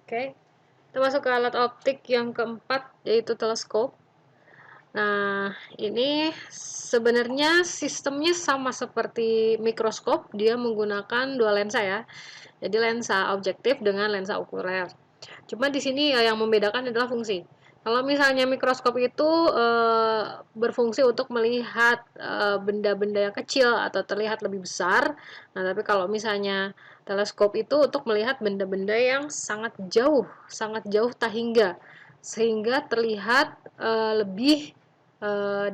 Oke, kita masuk ke alat optik yang keempat, yaitu teleskop. Nah, ini sebenarnya sistemnya sama seperti mikroskop, dia menggunakan dua lensa ya. Jadi lensa objektif dengan lensa okuler. Cuma di sini yang membedakan adalah fungsi. Kalau misalnya mikroskop itu berfungsi untuk melihat benda-benda yang kecil atau terlihat lebih besar. Nah, tapi kalau misalnya teleskop itu untuk melihat benda-benda yang sangat jauh tak hingga, sehingga terlihat lebih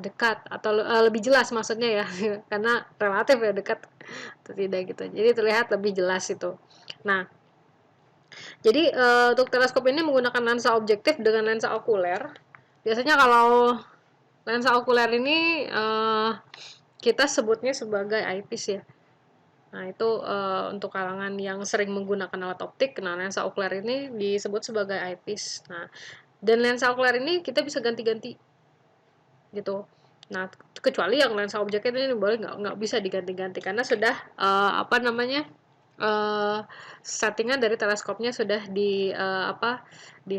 dekat atau lebih jelas maksudnya ya, karena relatif ya dekat atau tidak gitu. Jadi terlihat lebih jelas itu. Nah, jadi untuk teleskop ini menggunakan lensa objektif dengan lensa okuler. Biasanya kalau lensa okuler ini kita sebutnya sebagai eyepiece ya. Nah, itu untuk kalangan yang sering menggunakan alat optik, nah lensa okuler ini disebut sebagai eyepiece. Nah, dan lensa okuler ini kita bisa ganti-ganti gitu. Nah, kecuali yang lensa objektif ini boleh nggak bisa diganti-ganti karena sudah apa namanya settingan dari teleskopnya sudah di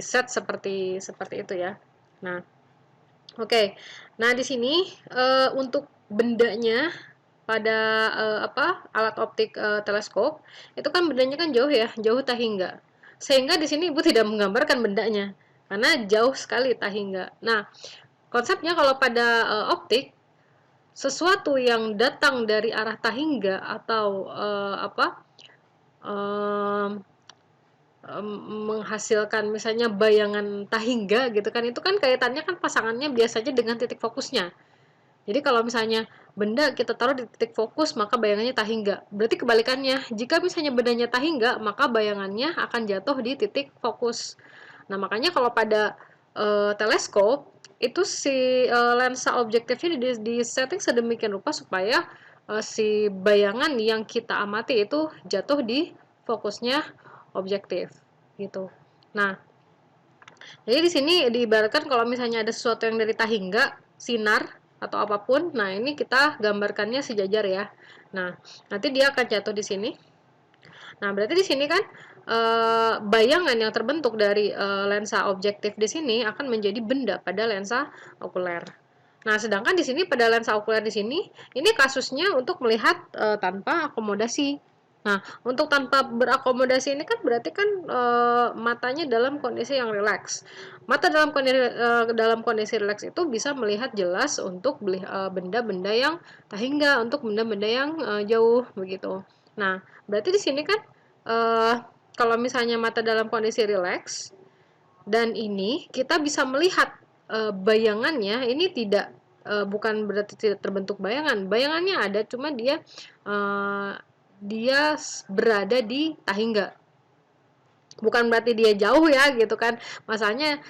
set seperti itu ya. Nah, oke. Nah, di sini untuk bendanya pada alat optik teleskop itu kan bendanya kan jauh ya, jauh tak hingga. Sehingga di sini Ibu tidak menggambarkan bendanya karena jauh sekali tak hingga. Nah, konsepnya kalau pada optik, sesuatu yang datang dari arah tahingga atau um, menghasilkan misalnya bayangan tahingga gitu kan, itu kan kaitannya kan pasangannya biasanya dengan titik fokusnya. Jadi kalau misalnya benda kita taruh di titik fokus maka bayangannya tahingga. Berarti kebalikannya, jika misalnya bendanya tahingga maka bayangannya akan jatuh di titik fokus. Nah, makanya kalau pada teleskop itu si lensa objektifnya di setting sedemikian rupa supaya si bayangan yang kita amati itu jatuh di fokusnya objektif gitu. Nah, jadi di sini diibaratkan kalau misalnya ada sesuatu yang dari tahingga, sinar atau apapun, nah ini kita gambarkannya sejajar ya. Nah, nanti dia akan jatuh di sini. Nah, berarti di sini kan bayangan yang terbentuk dari lensa objektif di sini akan menjadi benda pada lensa okuler. Nah, sedangkan di sini pada lensa okuler di sini, ini kasusnya untuk melihat tanpa akomodasi. Nah, untuk tanpa berakomodasi ini kan berarti kan matanya dalam kondisi yang rileks. Mata dalam kondisi rileks itu bisa melihat jelas untuk benda-benda yang tak hingga, untuk benda-benda yang jauh begitu. Nah, berarti di sini kan kalau misalnya mata dalam kondisi rileks dan ini kita bisa melihat bayangannya, ini tidak bukan berarti tidak terbentuk bayangan. Bayangannya ada, cuma dia berada di tahingga. Bukan berarti dia jauh ya gitu kan. Maksudnya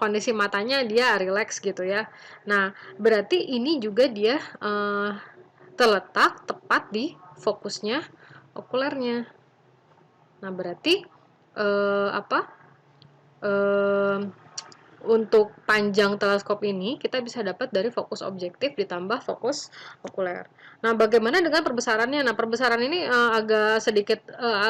kondisi matanya dia rileks gitu ya. Nah, berarti ini juga dia terletak tepat di fokusnya okulernya. Nah, berarti eh, apa? Eh, untuk panjang teleskop ini kita bisa dapat dari fokus objektif ditambah fokus okuler. Nah, bagaimana dengan perbesarannya? Nah, perbesaran ini agak sedikit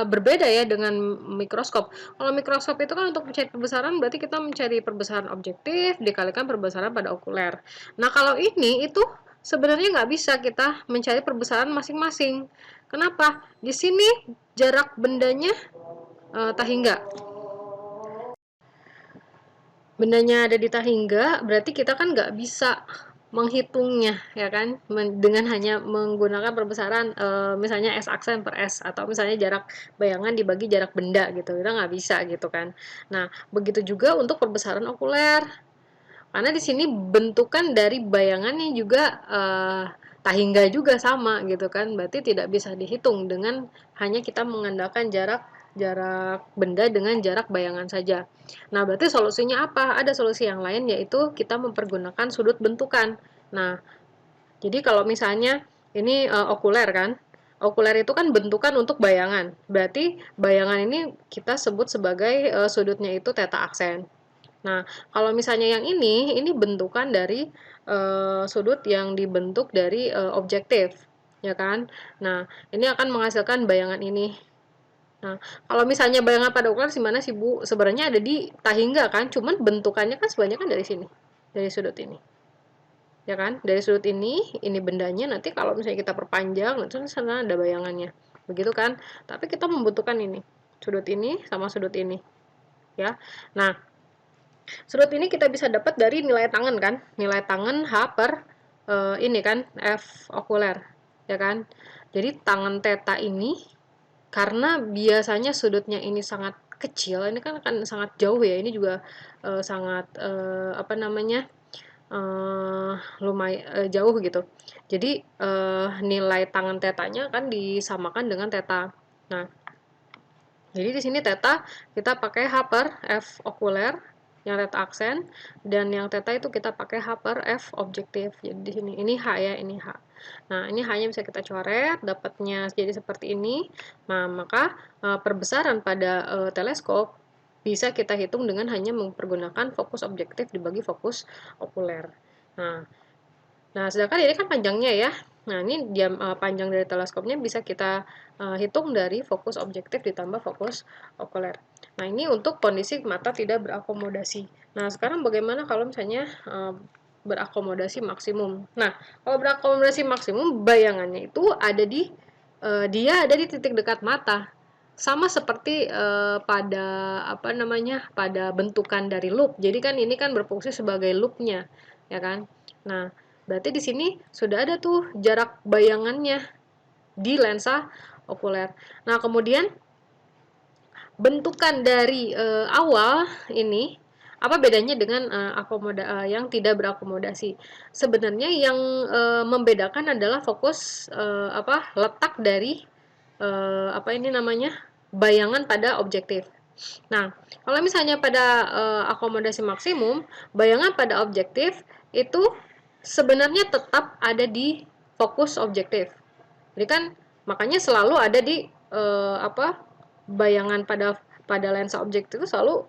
berbeda ya dengan mikroskop. Kalau mikroskop itu kan untuk mencari perbesaran berarti kita mencari perbesaran objektif dikalikan perbesaran pada okuler. Nah, kalau ini itu sebenarnya nggak bisa kita mencari perbesaran masing-masing. Kenapa? Di sini jarak bendanya tak hingga. Bendanya ada di tahingga, berarti kita kan nggak bisa menghitungnya ya kan dengan hanya menggunakan perbesaran misalnya S aksen per S atau misalnya jarak bayangan dibagi jarak benda gitu, kita nggak bisa gitu kan. Nah, begitu juga untuk perbesaran okuler karena di sini bentukan dari bayangannya juga tahingga juga sama gitu kan, berarti tidak bisa dihitung dengan hanya kita mengandalkan jarak jarak benda dengan jarak bayangan saja. Nah, berarti solusinya apa? Ada solusi yang lain yaitu kita mempergunakan sudut bentukan. Nah, jadi kalau misalnya ini okuler kan, okuler itu kan bentukan untuk bayangan. Berarti bayangan ini kita sebut sebagai sudutnya itu theta aksen. Nah, kalau misalnya yang ini bentukan dari sudut yang dibentuk dari objektif, ya kan? Nah, ini akan menghasilkan bayangan ini. Nah, kalau misalnya bayangan pada ukuran di mana sih Bu? Sebenarnya ada di tahingga kan, cuman bentukannya kan sebenarnya kan dari sini, dari sudut ini. Ya kan? Dari sudut ini bendanya, nanti kalau misalnya kita perpanjang, nanti di sana ada bayangannya. Begitu kan? Tapi kita membutuhkan ini. Sudut ini sama sudut ini. Ya. Nah, sudut ini kita bisa dapat dari nilai tangan kan? Nilai tangan H per ini kan F okuler. Ya kan? Jadi tangan theta ini karena biasanya sudutnya ini sangat kecil, ini kan akan sangat jauh ya, ini juga sangat apa namanya, lumayan jauh gitu. Jadi nilai tangan tetanya kan disamakan dengan teta. Nah, jadi di sini teta kita pakai H per F okuler yang teta aksen, dan yang teta itu kita pakai H per F objektif. Jadi di sini ini H ya, ini H. Nah, ini H-nya bisa kita coret, dapatnya jadi seperti ini. Nah, maka perbesaran pada teleskop bisa kita hitung dengan hanya mempergunakan fokus objektif dibagi fokus okuler. Nah, sedangkan ini kan panjangnya ya. Nah, ini panjang dari teleskopnya bisa kita hitung dari fokus objektif ditambah fokus okuler. Nah, ini untuk kondisi mata tidak berakomodasi. Nah, sekarang bagaimana kalau misalnya berakomodasi maksimum? Nah, kalau berakomodasi maksimum, bayangannya itu ada di dia ada di titik dekat mata. Sama seperti pada apa namanya? Pada bentukan dari loop. Jadi kan ini kan berfungsi sebagai loopnya, ya kan? Nah, berarti di sini sudah ada tuh jarak bayangannya di lensa okuler. Nah, kemudian bentukan dari awal ini apa bedanya dengan yang tidak berakomodasi? Sebenarnya yang membedakan adalah fokus letak dari apa ini namanya? Bayangan pada objektif. Nah, kalau misalnya pada akomodasi maksimum, bayangan pada objektif itu sebenarnya tetap ada di fokus objektif. Jadi kan makanya selalu ada di bayangan pada lensa objektif itu selalu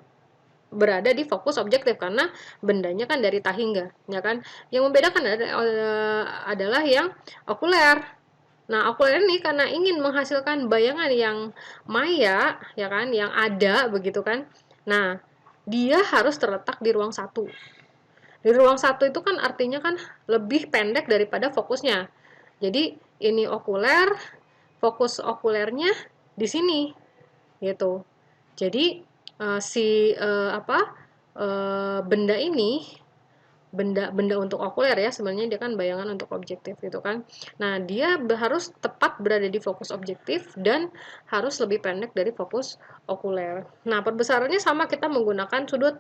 berada di fokus objektif karena bendanya kan dari tahingga, ya kan? Yang membedakan adalah yang okuler. Nah, okuler ini karena ingin menghasilkan bayangan yang maya, ya kan, yang ada begitu kan. Nah, dia harus terletak di ruang satu. Di ruang satu itu kan artinya kan lebih pendek daripada fokusnya. Jadi ini okuler, fokus okulernya di sini, gitu. Jadi si benda ini benda untuk okuler ya, sebenarnya dia kan bayangan untuk objektif gitu kan. Nah, dia harus tepat berada di fokus objektif dan harus lebih pendek dari fokus okuler. Nah, perbesarannya sama, kita menggunakan sudut.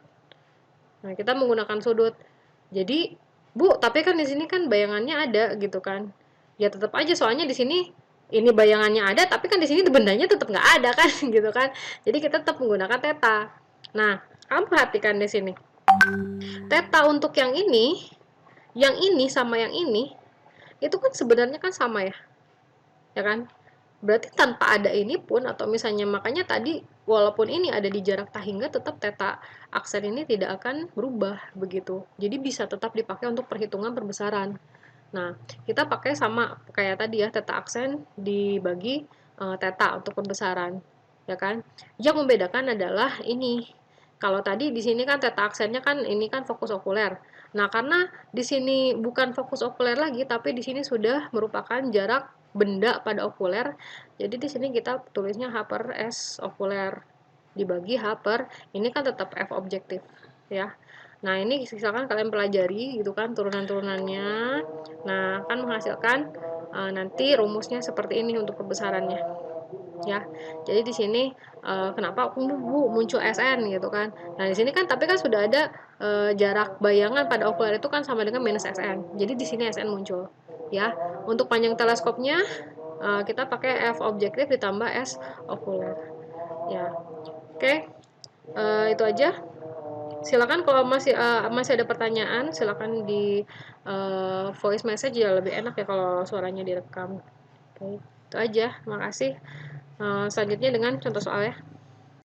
Nah, kita menggunakan sudut. Jadi, Bu, tapi kan di sini kan bayangannya ada gitu kan. Ya tetap aja, soalnya di sini ini bayangannya ada, tapi kan di sini bendanya tetap nggak ada kan gitu kan. Jadi kita tetap menggunakan theta. Nah, kamu perhatikan di sini. Theta untuk yang ini sama yang ini, itu kan sebenarnya kan sama ya. Ya kan? Berarti tanpa ada ini pun, atau misalnya makanya tadi walaupun ini ada di jarak tahingga, tetap theta aksen ini tidak akan berubah begitu. Jadi bisa tetap dipakai untuk perhitungan perbesaran. Nah, kita pakai sama kayak tadi ya, theta aksen dibagi theta untuk perbesaran, ya kan? Yang membedakan adalah ini. Kalau tadi di sini kan theta aksennya kan ini kan fokus okuler. Nah, karena di sini bukan fokus okuler lagi, tapi di sini sudah merupakan jarak benda pada okuler. Jadi di sini kita tulisnya H per S okuler dibagi H per ini kan tetap F objektif, ya. Nah, ini silakan kalian pelajari gitu kan turunan-turunannya. Nah, akan menghasilkan nanti rumusnya seperti ini untuk perbesarannya. Ya. Jadi di sini kenapa Bu muncul SN gitu kan. Nah, di sini kan tapi kan sudah ada jarak bayangan pada okuler itu kan sama dengan minus SN. Jadi di sini SN muncul. Ya. Untuk panjang teleskopnya kita pakai F objektif ditambah S okuler. Ya. Oke. Itu aja. Silakan kalau masih ada pertanyaan, silakan di voice message, ya lebih enak ya kalau suaranya direkam. Oke, itu aja. Makasih. Selanjutnya dengan contoh soal ya.